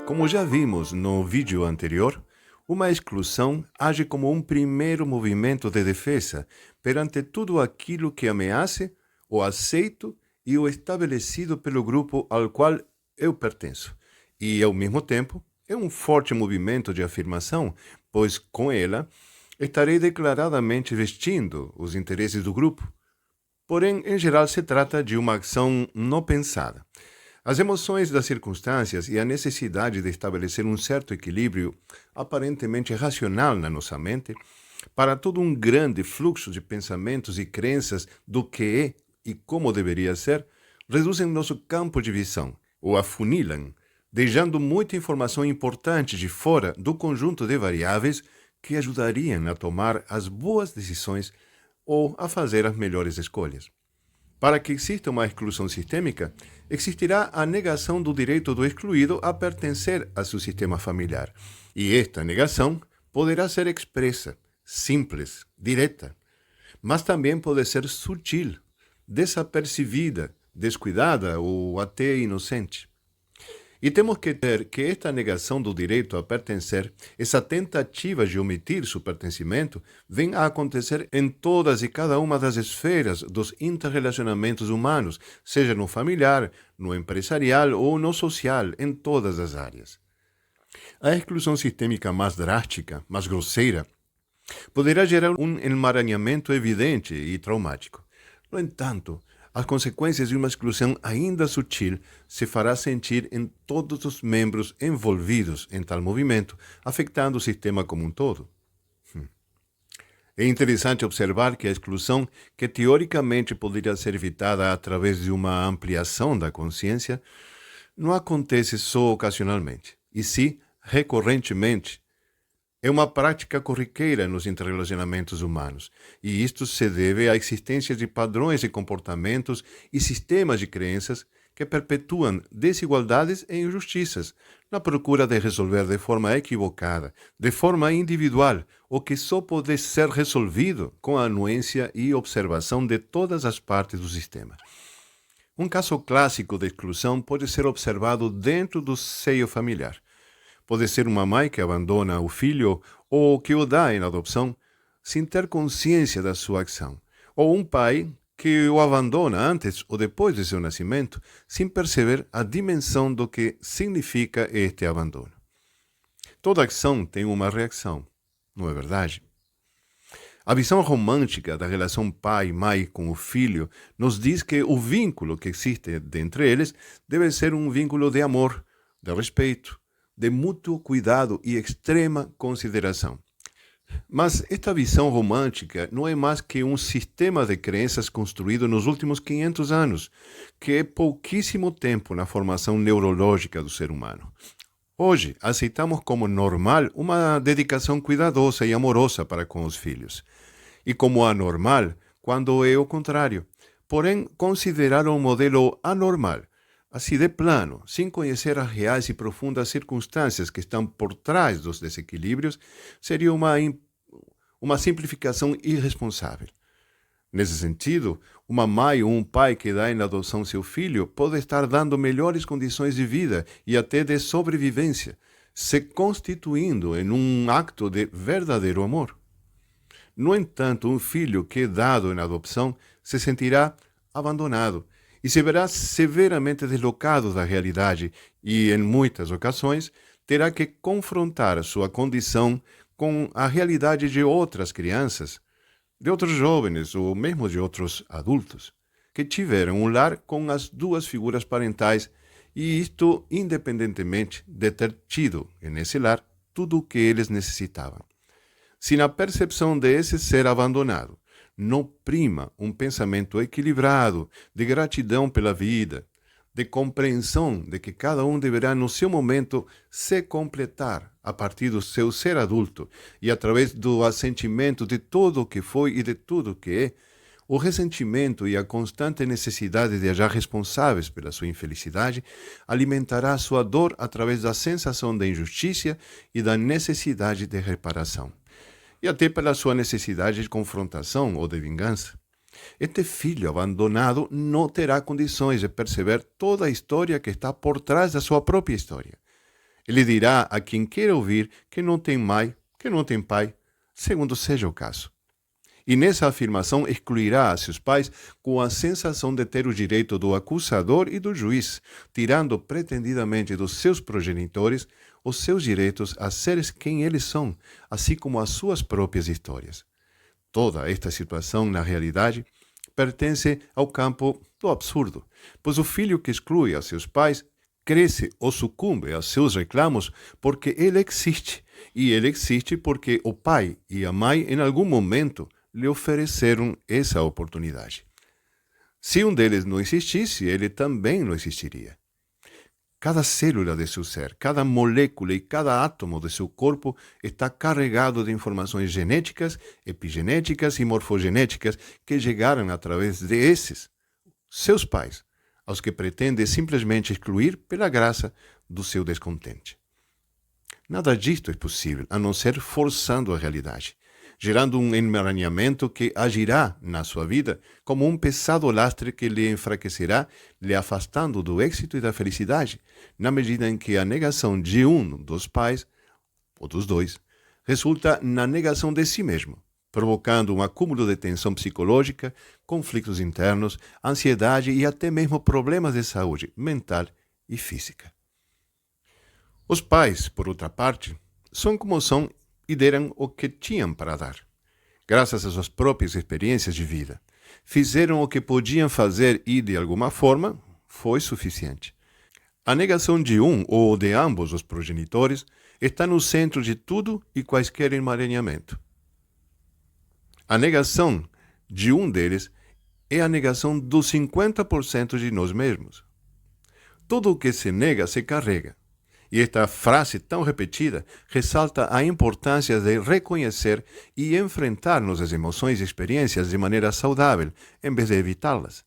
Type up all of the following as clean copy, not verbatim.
Como já vimos no vídeo anterior, uma exclusão age como um primeiro movimento de defesa perante tudo aquilo que ameace o aceito e o estabelecido pelo grupo ao qual eu pertenço. E, ao mesmo tempo, é um forte movimento de afirmação, pois com ela estarei declaradamente vestindo os interesses do grupo. Porém, em geral, se trata de uma ação não pensada. As emoções das circunstâncias e a necessidade de estabelecer um certo equilíbrio aparentemente racional na nossa mente, para todo um grande fluxo de pensamentos e crenças do que é e como deveria ser, reduzem nosso campo de visão, ou afunilam, deixando muita informação importante de fora do conjunto de variáveis que ajudariam a tomar as boas decisões ou a fazer as melhores escolhas. Para que exista uma exclusão sistêmica, existirá a negação do direito do excluído a pertencer a seu sistema familiar. E esta negação poderá ser expressa, simples, direta, mas também pode ser sutil, desapercebida, descuidada ou até inocente. E temos que ter que esta negação do direito a pertencer, essa tentativa de omitir seu pertencimento, vem a acontecer em todas e cada uma das esferas dos interrelacionamentos humanos, seja no familiar, no empresarial ou no social, em todas as áreas. A exclusão sistêmica mais drástica, mais grosseira, poderá gerar um emaranhamento evidente e traumático. No entanto, as consequências de uma exclusão ainda sutil se fará sentir em todos os membros envolvidos em tal movimento, afetando o sistema como um todo. É interessante observar que a exclusão, que teoricamente poderia ser evitada através de uma ampliação da consciência, não acontece só ocasionalmente, e sim recorrentemente. É uma prática corriqueira nos interrelacionamentos humanos, e isto se deve à existência de padrões de comportamentos e sistemas de crenças que perpetuam desigualdades e injustiças, na procura de resolver de forma equivocada, de forma individual, o que só pode ser resolvido com a anuência e observação de todas as partes do sistema. Um caso clássico de exclusão pode ser observado dentro do seio familiar. Pode ser uma mãe que abandona o filho ou que o dá em adoção sem ter consciência da sua ação, ou um pai que o abandona antes ou depois de seu nascimento sem perceber a dimensão do que significa este abandono. Toda ação tem uma reação, não é verdade? A visão romântica da relação pai-mãe com o filho nos diz que o vínculo que existe entre eles deve ser um vínculo de amor, de respeito, de mútuo cuidado e extrema consideração. Mas esta visão romântica não é mais que um sistema de crenças construído nos últimos 500 anos, que é pouquíssimo tempo na formação neurológica do ser humano. Hoje, aceitamos como normal uma dedicação cuidadosa e amorosa para com os filhos, e como anormal quando é o contrário. Porém, considerar um modelo anormal, assim de plano, sem conhecer as reais e profundas circunstâncias que estão por trás dos desequilíbrios, seria uma simplificação irresponsável. Nesse sentido, uma mãe ou um pai que dá em adoção seu filho pode estar dando melhores condições de vida e até de sobrevivência, se constituindo em um acto de verdadeiro amor. No entanto, um filho que é dado em adoção se sentirá abandonado e se verá severamente deslocado da realidade e, em muitas ocasiões, terá que confrontar sua condição com a realidade de outras crianças, de outros jovens ou mesmo de outros adultos, que tiveram um lar com as duas figuras parentais e isto independentemente de ter tido, nesse lar, tudo o que eles necessitavam. Se na percepção desse ser abandonado não prima um pensamento equilibrado de gratidão pela vida, de compreensão de que cada um deverá no seu momento se completar a partir do seu ser adulto e através do assentimento de tudo o que foi e de tudo o que é, o ressentimento e a constante necessidade de achar responsáveis pela sua infelicidade alimentará sua dor através da sensação de injustiça e da necessidade de reparação, e até pela sua necessidade de confrontação ou de vingança. Este filho abandonado não terá condições de perceber toda a história que está por trás da sua própria história. Ele dirá a quem quer ouvir que não tem mãe, que não tem pai, segundo seja o caso. E nessa afirmação excluirá a seus pais com a sensação de ter o direito do acusador e do juiz, tirando pretendidamente dos seus progenitores os seus direitos a seres quem eles são, assim como as suas próprias histórias. Toda esta situação, na realidade, pertence ao campo do absurdo, pois o filho que exclui a seus pais cresce ou sucumbe a seus reclamos porque ele existe, e ele existe porque o pai e a mãe, em algum momento, lhe ofereceram essa oportunidade. Se um deles não existisse, ele também não existiria. Cada célula de seu ser, cada molécula e cada átomo de seu corpo está carregado de informações genéticas, epigenéticas e morfogenéticas que chegaram através de esses, seus pais, aos que pretende simplesmente excluir pela graça do seu descontente. Nada disto é possível, a não ser forçando a realidade, gerando um emaranhamento que agirá na sua vida como um pesado lastre que lhe enfraquecerá, lhe afastando do êxito e da felicidade, na medida em que a negação de um dos pais, ou dos dois, resulta na negação de si mesmo, provocando um acúmulo de tensão psicológica, conflitos internos, ansiedade e até mesmo problemas de saúde mental e física. Os pais, por outra parte, são como são e deram o que tinham para dar. Graças às suas próprias experiências de vida, fizeram o que podiam fazer e, de alguma forma, foi suficiente. A negação de um ou de ambos os progenitores está no centro de tudo e quaisquer emaranhamento. A negação de um deles é a negação dos 50% de nós mesmos. Tudo o que se nega se carrega. E esta frase tão repetida ressalta a importância de reconhecer e enfrentar nossas emoções e experiências de maneira saudável, em vez de evitá-las.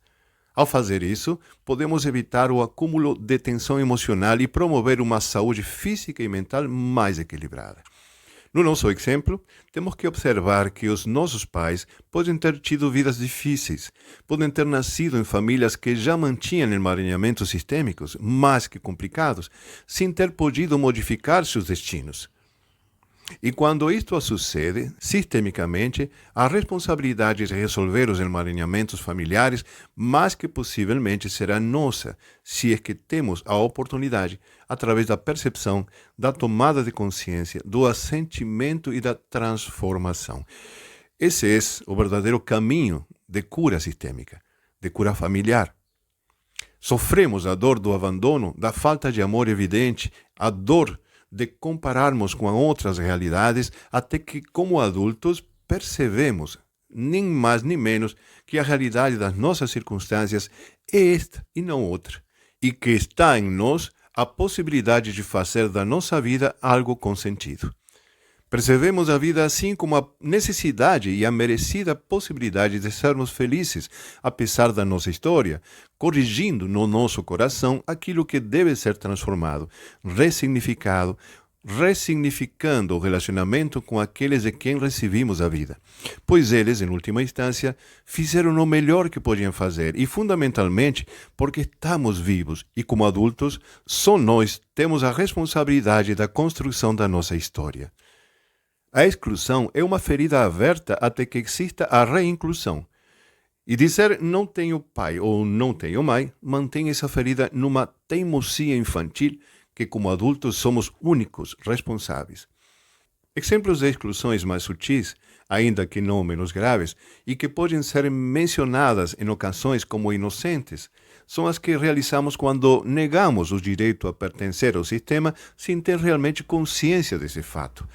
Ao fazer isso, podemos evitar o acúmulo de tensão emocional e promover uma saúde física e mental mais equilibrada. No nosso exemplo, temos que observar que os nossos pais podem ter tido vidas difíceis, podem ter nascido em famílias que já mantinham emaranhamentos sistêmicos, mais que complicados, sem ter podido modificar seus destinos. E quando isto sucede, sistemicamente, a responsabilidade de resolver os emaranhamentos familiares mais que possivelmente será nossa, se é que temos a oportunidade, através da percepção, da tomada de consciência, do assentimento e da transformação. Esse é o verdadeiro caminho de cura sistêmica, de cura familiar. Sofremos a dor do abandono, da falta de amor evidente, a dor de compararmos com outras realidades, até que, como adultos, percebemos, nem mais nem menos, que a realidade das nossas circunstâncias é esta e não outra, e que está em nós a possibilidade de fazer da nossa vida algo com sentido. Percebemos a vida assim como a necessidade e a merecida possibilidade de sermos felizes, apesar da nossa história, corrigindo no nosso coração aquilo que deve ser transformado, ressignificado, ressignificando o relacionamento com aqueles de quem recebimos a vida. Pois eles, em última instância, fizeram o melhor que podiam fazer e, fundamentalmente, porque estamos vivos e, como adultos, só nós temos a responsabilidade da construção da nossa história. A exclusão é uma ferida aberta até que exista a reinclusão. E dizer não tenho pai ou não tenho mãe mantém essa ferida numa teimosia infantil que, como adultos, somos únicos responsáveis. Exemplos de exclusões mais sutis, ainda que não menos graves, e que podem ser mencionadas em ocasiões como inocentes, são as que realizamos quando negamos o direito a pertencer ao sistema sem ter realmente consciência desse fato.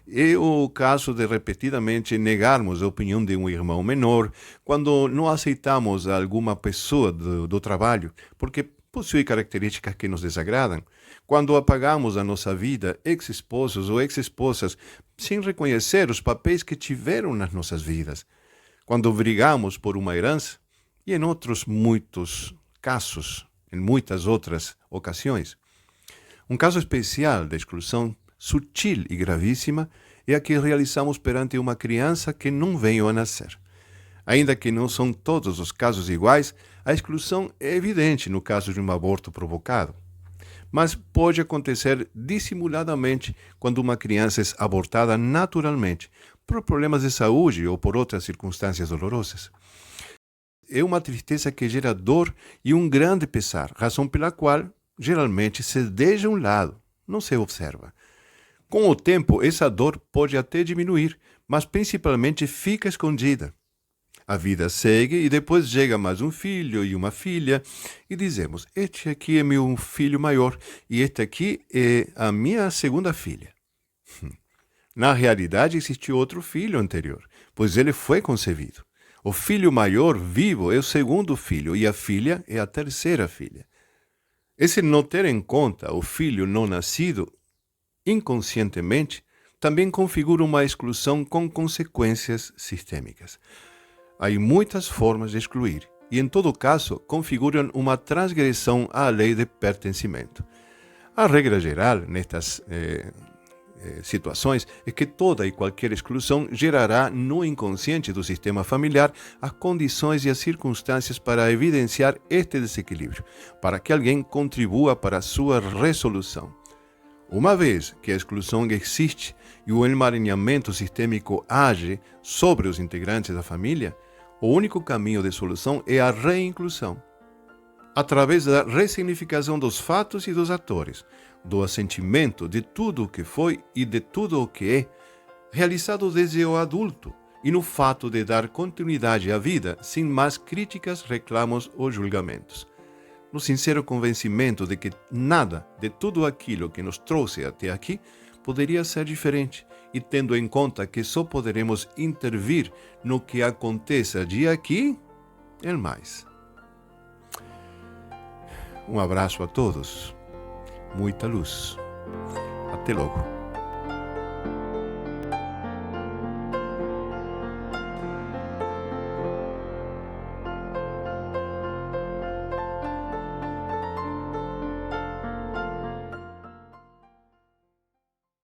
É o caso de repetidamente negarmos a opinião de um irmão menor, quando não aceitamos alguma pessoa do trabalho, porque possui características que nos desagradam, quando apagamos a nossa vida ex-esposos ou ex-esposas sem reconhecer os papéis que tiveram nas nossas vidas, quando brigamos por uma herança e em outros muitos casos, em muitas outras ocasiões. Um caso especial de exclusão sutil e gravíssima é a que realizamos perante uma criança que não veio a nascer. Ainda que não são todos os casos iguais, a exclusão é evidente no caso de um aborto provocado. mas pode acontecer dissimuladamente quando uma criança é abortada naturalmente, por problemas de saúde ou por outras circunstâncias dolorosas. É uma tristeza que gera dor e um grande pesar, razão pela qual geralmente se deixa a um lado, não se observa. Com o tempo, essa dor pode até diminuir, mas principalmente fica escondida. A vida segue e depois chega mais um filho e uma filha e dizemos: este aqui é meu filho maior e este aqui é a minha segunda filha. Na realidade, existe outro filho anterior, pois ele foi concebido. O filho maior vivo é o segundo filho e a filha é a terceira filha. Esse não ter em conta o filho não nascido, inconscientemente, também configura uma exclusão com consequências sistêmicas. Há muitas formas de excluir, e em todo caso configuram uma transgressão à lei de pertencimento. A regra geral nestas situações é que toda e qualquer exclusão gerará no inconsciente do sistema familiar as condições e as circunstâncias para evidenciar este desequilíbrio, para que alguém contribua para a sua resolução. Uma vez que a exclusão existe e o emaranhamento sistêmico age sobre os integrantes da família, o único caminho de solução é a reinclusão, através da ressignificação dos fatos e dos atores, do assentimento de tudo o que foi e de tudo o que é, realizado desde o adulto, e no fato de dar continuidade à vida sem mais críticas, reclamos ou julgamentos. No sincero convencimento de que nada de tudo aquilo que nos trouxe até aqui poderia ser diferente, e tendo em conta que só poderemos intervir no que aconteça de aqui em mais. Um abraço a todos, muita luz. Até logo.